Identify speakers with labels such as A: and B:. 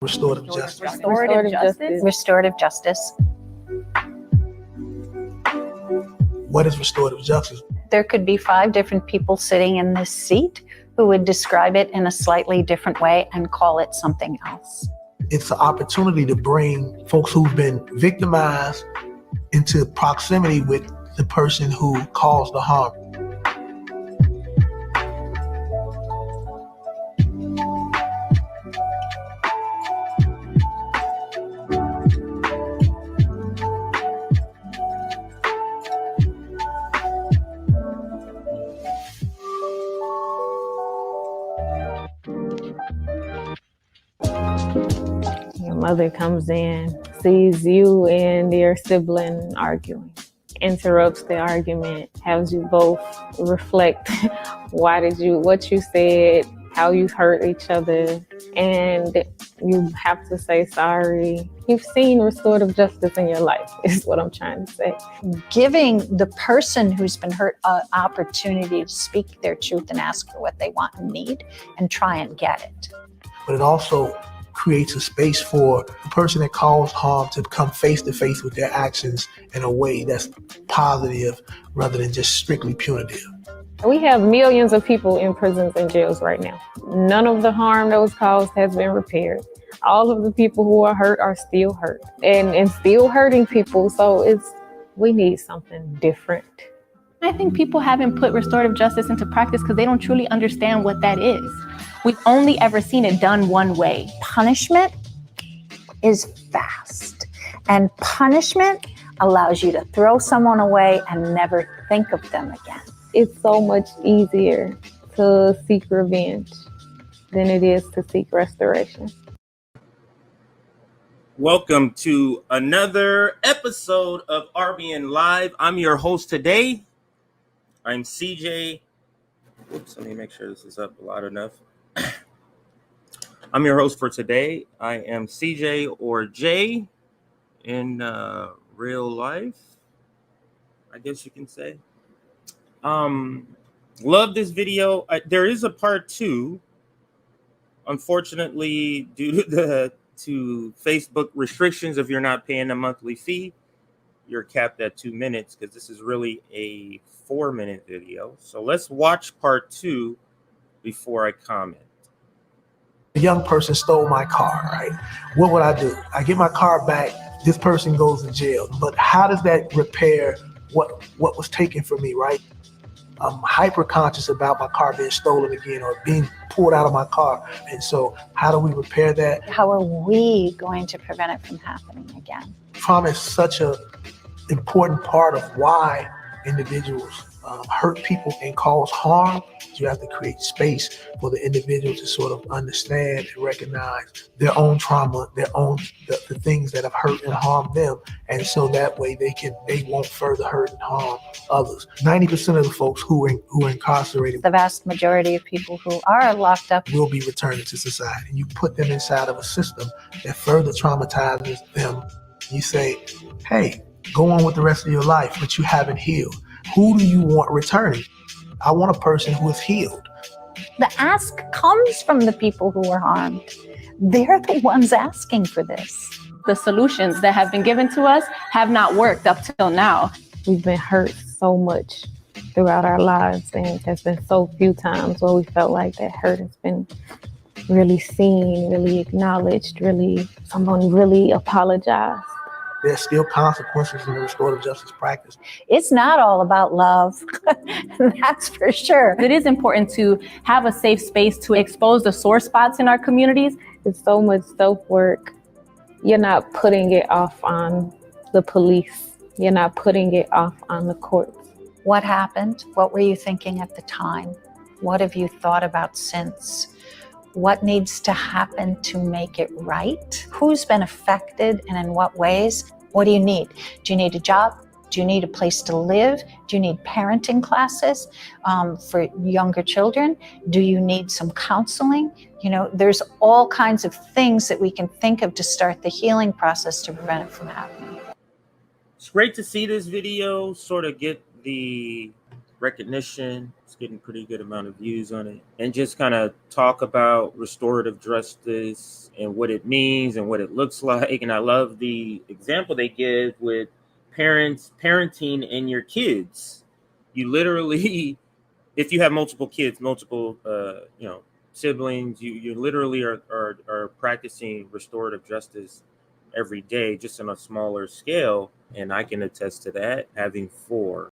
A: Restorative justice.
B: Restorative justice.
C: Restorative justice.
A: What is restorative justice?
C: There could be 5 different people sitting in this seat who would describe it in a slightly different way and call it something else.
A: It's an opportunity to bring folks who've been victimized into proximity with the person who caused the harm.
B: Your mother comes in, sees you and your sibling arguing, interrupts the argument, has you both reflect what you said, how you hurt each other, and you have to say sorry. You've seen restorative justice in your life, is what I'm trying to say.
C: Giving the person who's been hurt an opportunity to speak their truth and ask for what they want and need and try and get it.
A: But it also creates a space for the person that caused harm to come face to face with their actions in a way that's positive rather than just strictly punitive.
B: We have millions of people in prisons and jails right now. None of the harm that was caused has been repaired. All of the people who are hurt are still hurt and still hurting people. So we need something different.
D: I think people haven't put restorative justice into practice because they don't truly understand what that is. We've only ever seen it done one way.
C: Punishment is fast, and punishment allows you to throw someone away and never think of them again.
B: It's so much easier to seek revenge than it is to seek restoration.
E: Welcome to another episode of RBN Live. I'm your host today. I'm CJ. Oops, let me make sure this is up loud enough. I'm your host for today. I am CJ or Jay in real life, I guess you can say. Love this video. There is a part 2. Unfortunately, due to Facebook restrictions, if you're not paying a monthly fee, you're capped at 2 minutes because this is really a 4-minute video. So let's watch part 2 before I comment.
A: A young person stole my car, right? What would I do? I get my car back, this person goes to jail. But how does that repair what was taken from me, right? I'm hyper conscious about my car being stolen again or being pulled out of my car. And so how do we repair that?
C: How are we going to prevent it from happening again?
A: Trauma is such an important part of why individuals hurt people and cause harm. You have to create space for the individual to sort of understand and recognize their own trauma, the things that have hurt and harmed them. And so that way they won't further hurt and harm others. 90% of the folks who are incarcerated,
C: the vast majority of people who are locked up,
A: will be returning to society. You put them inside of a system that further traumatizes them. You say, hey, go on with the rest of your life, but you haven't healed. Who do you want returning? I want a person who is healed.
C: The ask comes from the people who were harmed. They're the ones asking for this.
D: The solutions that have been given to us have not worked up till now.
B: We've been hurt so much throughout our lives, and there's been so few times where we felt like that hurt has been really seen, really acknowledged, someone really apologized.
A: There's still consequences in the restorative justice practice.
C: It's not all about love, that's for sure.
D: It is important to have a safe space to expose the sore spots in our communities.
B: It's so much self-work. You're not putting it off on the police. You're not putting it off on the courts.
C: What happened? What were you thinking at the time? What have you thought about since? What needs to happen to make it right? Who's been affected and in what ways? What do you need? Do you need a job? Do you need a place to live? Do you need parenting classes for younger children? Do you need some counseling? You know, there's all kinds of things that we can think of to start the healing process to prevent it from happening.
E: It's great to see this video sort of get the recognition. It's getting pretty good amount of views on it. And just kind of talk about restorative justice and what it means and what it looks like. And I love the example they give with parenting and your kids. You literally, if you have multiple kids, multiple siblings, you literally are practicing restorative justice every day, just on a smaller scale. And I can attest to that, having 4.